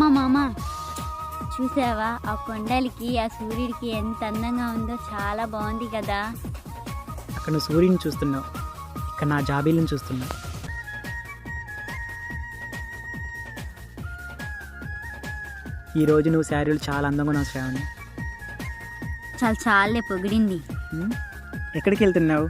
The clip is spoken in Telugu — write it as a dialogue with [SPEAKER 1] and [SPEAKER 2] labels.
[SPEAKER 1] మామ చూసావా ఆ కొండలకి ఆ సూర్యుడికి ఎంత అందంగా ఉందో, చాలా బాగుంది కదా.
[SPEAKER 2] అక్కడ నువ్వు సూర్యుని చూస్తున్నావు, ఇక్కడ నా జాబీలను చూస్తున్నావు. ఈరోజు నువ్వు శారీలు చాలా అందంగా ఉన్నావు శ్రావణి.
[SPEAKER 1] చాలా చాలే పొగిడింది.
[SPEAKER 2] ఎక్కడికి వెళ్తున్నావు?